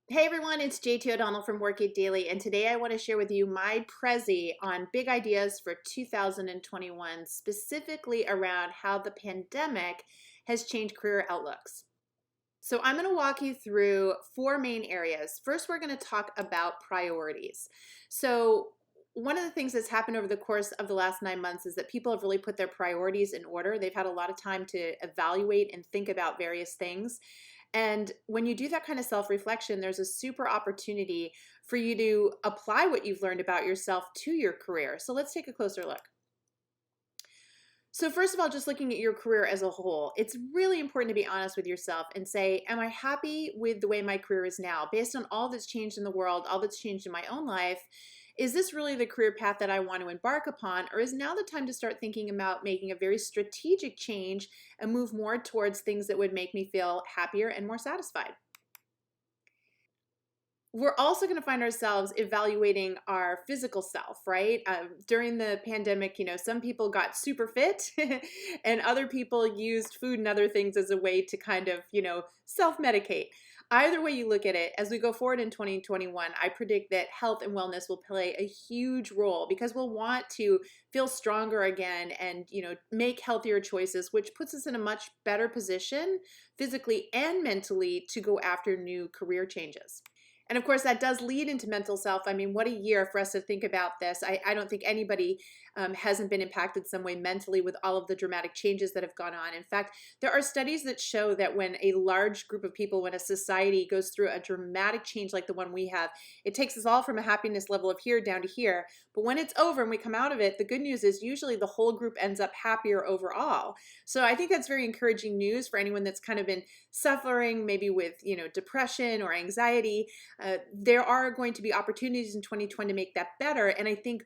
Hey everyone, it's JT O'Donnell from Work It Daily, and today I want to share with you my Prezi on big ideas for 2021, specifically around how the pandemic has changed career outlooks. So I'm going to walk you through four main areas. First, we're going to talk about priorities. So one of the things that's happened over the course of the last 9 months is that people have really put their priorities in order. They've had a lot of time to evaluate and think about various things. And when you do that kind of self reflection, there's a super opportunity for you to apply what you've learned about yourself to your career. So let's take a closer look. So, first of all, just looking at your career as a whole, it's really important to be honest with yourself and say, am I happy with the way my career is now? Based on all that's changed in the world, all that's changed in my own life, is this really the career path that I want to embark upon? Or is now the time to start thinking about making a very strategic change and move more towards things that would make me feel happier and more satisfied? We're also going to find ourselves evaluating our physical self, right? During the pandemic, some people got super fit and other people used food and other things as a way to kind of, self medicate. Either way you look at it, as we go forward in 2021, I predict that health and wellness will play a huge role because we'll want to feel stronger again and, make healthier choices, which puts us in a much better position physically and mentally to go after new career changes. And of course, that does lead into mental self. I mean, what a year for us to think about this. I don't think anybody hasn't been impacted some way mentally with all of the dramatic changes that have gone on. In fact, there are studies that show that when a large group of people, when a society goes through a dramatic change like the one we have, it takes us all from a happiness level of here down to here. But when it's over and we come out of it, the good news is usually the whole group ends up happier overall. So I think that's very encouraging news for anyone that's kind of been suffering maybe with, depression or anxiety. There are going to be opportunities in 2020 to make that better. And I think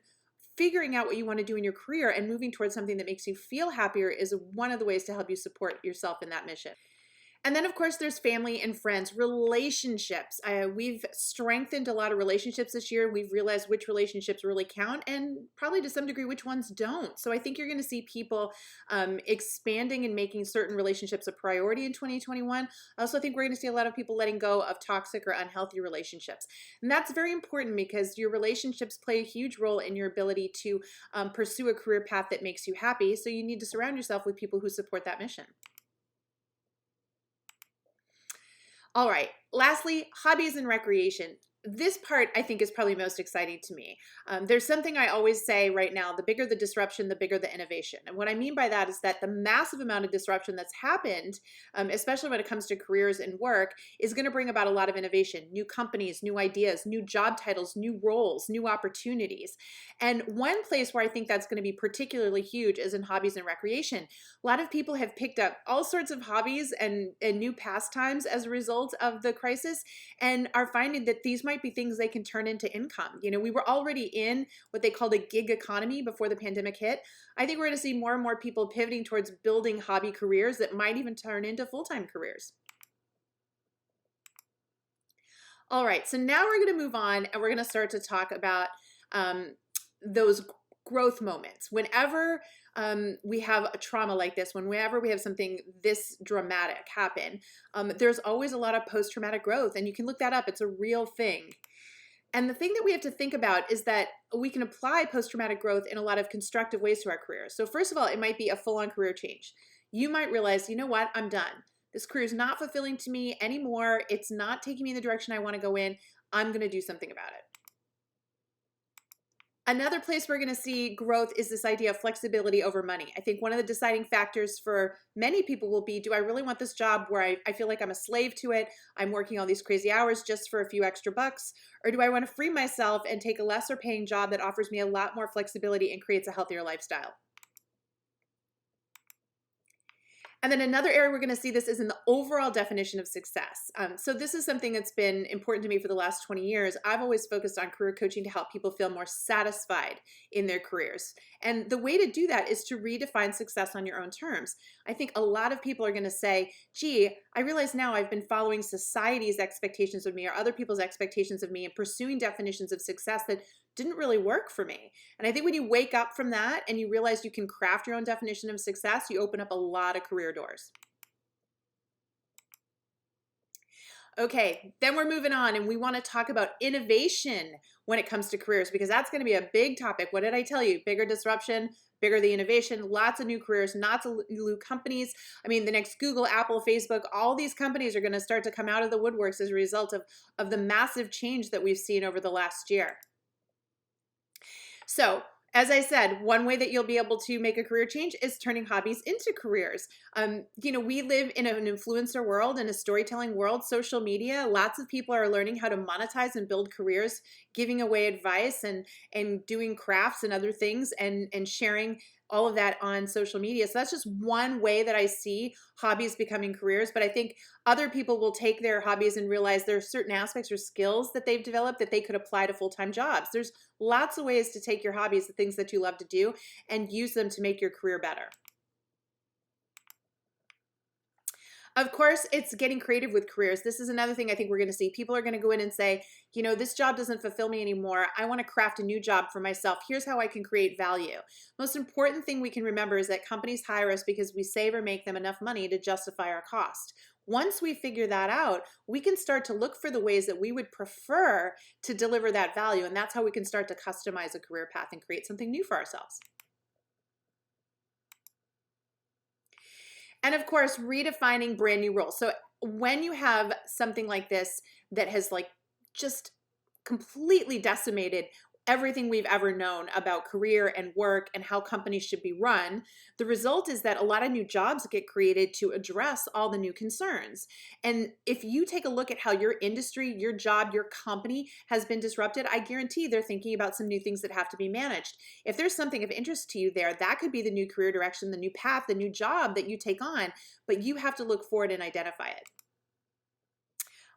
figuring out what you want to do in your career and moving towards something that makes you feel happier is one of the ways to help you support yourself in that mission. And then, of course, there's family and friends, relationships. We've strengthened a lot of relationships this year. We've realized which relationships really count and probably to some degree which ones don't. So I think you're going to see people expanding and making certain relationships a priority in 2021. I also think we're going to see a lot of people letting go of toxic or unhealthy relationships. And that's very important because your relationships play a huge role in your ability to pursue a career path that makes you happy. So you need to surround yourself with people who support that mission. All right. Lastly, hobbies and recreation. This part I think is probably most exciting to me. There's something I always say right now, the bigger the disruption, the bigger the innovation. And what I mean by that is that the massive amount of disruption that's happened, especially when it comes to careers and work, is going to bring about a lot of innovation, new companies, new ideas, new job titles, new roles, new opportunities. And one place where I think that's going to be particularly huge is in hobbies and recreation. A lot of people have picked up all sorts of hobbies and new pastimes as a result of the crisis and are finding that these might be things they can turn into income. We were already in what they called a gig economy before the pandemic hit. I think we're going to see more and more people pivoting towards building hobby careers that might even turn into full-time careers. All right, so now we're going to move on and we're going to start to talk about those growth moments. Whenever we have a trauma like this, whenever we have something this dramatic happen, there's always a lot of post-traumatic growth, and you can look that up. It's a real thing. And the thing that we have to think about is that we can apply post-traumatic growth in a lot of constructive ways to our career. So first of all, it might be a full-on career change. You might realize, you know what, I'm done. This career is not fulfilling to me anymore. It's not taking me in the direction I want to go in. I'm going to do something about it. Another place we're going to see growth is this idea of flexibility over money. I think one of the deciding factors for many people will be, do I really want this job where I feel like I'm a slave to it? I'm working all these crazy hours just for a few extra bucks? Or do I want to free myself and take a lesser paying job that offers me a lot more flexibility and creates a healthier lifestyle? And then another area we're going to see this is in the overall definition of success. So this is something that's been important to me for the last 20 years. I've always focused on career coaching to help people feel more satisfied in their careers. And the way to do that is to redefine success on your own terms. I think a lot of people are going to say, gee, I realize now I've been following society's expectations of me or other people's expectations of me and pursuing definitions of success that didn't really work for me. And I think when you wake up from that and you realize you can craft your own definition of success, you open up a lot of career doors. Okay, then we're moving on and we want to talk about innovation when it comes to careers because that's going to be a big topic. What did I tell you? Bigger disruption, bigger the innovation, lots of new careers, lots of new companies. I mean, the next Google, Apple, Facebook, all these companies are going to start to come out of the woodworks as a result of the massive change that we've seen over the last year. So, as I said, one way that you'll be able to make a career change is turning hobbies into careers. We live in an influencer world, in a storytelling world, social media. Lots of people are learning how to monetize and build careers, giving away advice and doing crafts and other things and sharing all of that on social media. So that's just one way that I see hobbies becoming careers. But I think other people will take their hobbies and realize there are certain aspects or skills that they've developed that they could apply to full-time jobs. There's lots of ways to take your hobbies, the things that you love to do, and use them to make your career better. Of course, it's getting creative with careers. This is another thing I think we're going to see. People are going to go in and say, this job doesn't fulfill me anymore. I want to craft a new job for myself. Here's how I can create value. Most important thing we can remember is that companies hire us because we save or make them enough money to justify our cost. Once we figure that out, we can start to look for the ways that we would prefer to deliver that value. And that's how we can start to customize a career path and create something new for ourselves. And of course, redefining brand new roles. So when you have something like this that has just completely decimated everything we've ever known about career and work and how companies should be run, the result is that a lot of new jobs get created to address all the new concerns. And if you take a look at how your industry, your job, your company has been disrupted, I guarantee they're thinking about some new things that have to be managed. If there's something of interest to you there, that could be the new career direction, the new path, the new job that you take on, but you have to look for it and identify it.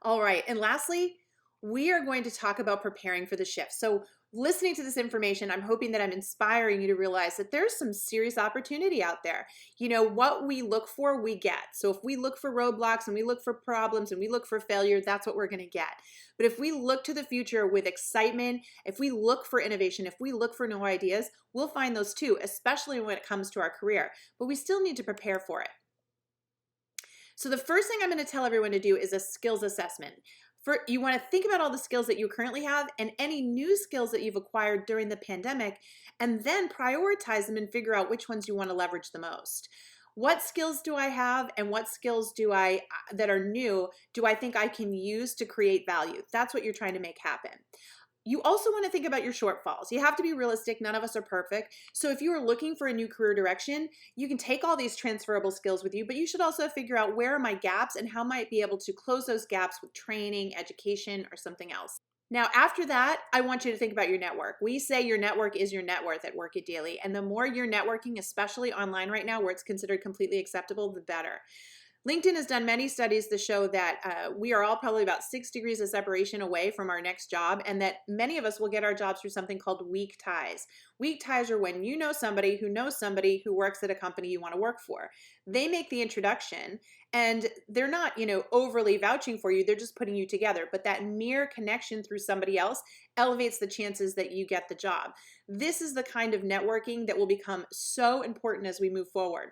All right, and lastly, we are going to talk about preparing for the shift. So listening to this information, I'm hoping that I'm inspiring you to realize that there's some serious opportunity out there. What we look for, we get. So if we look for roadblocks and we look for problems and we look for failure, that's what we're going to get. But if we look to the future with excitement, if we look for innovation, if we look for new ideas, we'll find those too, especially when it comes to our career. But we still need to prepare for it. So the first thing I'm going to tell everyone to do is a skills assessment. You want to think about all the skills that you currently have and any new skills that you've acquired during the pandemic, and then prioritize them and figure out which ones you want to leverage the most. What skills do I have and what skills that are new do I think I can use to create value? That's what you're trying to make happen. You also want to think about your shortfalls. You have to be realistic. None of us are perfect. So if you are looking for a new career direction, you can take all these transferable skills with you, but you should also figure out where are my gaps and how I might be able to close those gaps with training, education, or something else. Now, after that, I want you to think about your network. We say your network is your net worth at Work It Daily. And the more you're networking, especially online right now where it's considered completely acceptable, the better. LinkedIn has done many studies to show that we are all probably about 6 degrees of separation away from our next job, and that many of us will get our jobs through something called weak ties. Weak ties are when you know somebody who works at a company you want to work for. They make the introduction, and they're not, overly vouching for you. They're just putting you together. But that mere connection through somebody else elevates the chances that you get the job. This is the kind of networking that will become so important as we move forward.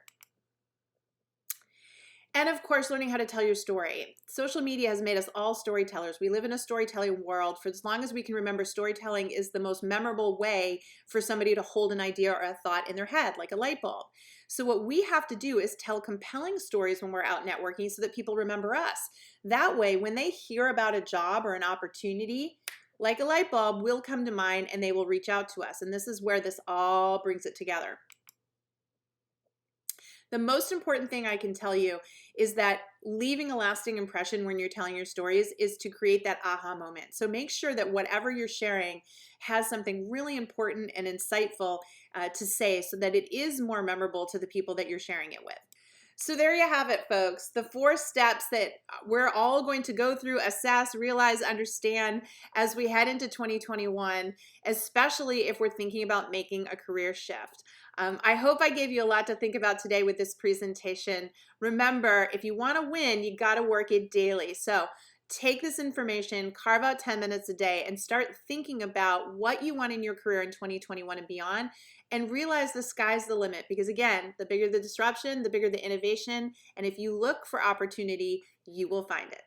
And of course, learning how to tell your story. Social media has made us all storytellers. We live in a storytelling world. For as long as we can remember, storytelling is the most memorable way for somebody to hold an idea or a thought in their head, like a light bulb. So what we have to do is tell compelling stories when we're out networking so that people remember us. That way, when they hear about a job or an opportunity, like a light bulb, will come to mind and they will reach out to us. And this is where this all brings it together. The most important thing I can tell you is that leaving a lasting impression when you're telling your stories is to create that aha moment. So make sure that whatever you're sharing has something really important and insightful to say so that it is more memorable to the people that you're sharing it with. So there you have it, folks. The 4 steps that we're all going to go through, assess, realize, understand as we head into 2021, especially if we're thinking about making a career shift. I hope I gave you a lot to think about today with this presentation. Remember, if you want to win, you got to work it daily. So take this information, carve out 10 minutes a day, and start thinking about what you want in your career in 2021 and beyond, and realize the sky's the limit. Because again, the bigger the disruption, the bigger the innovation, and if you look for opportunity, you will find it.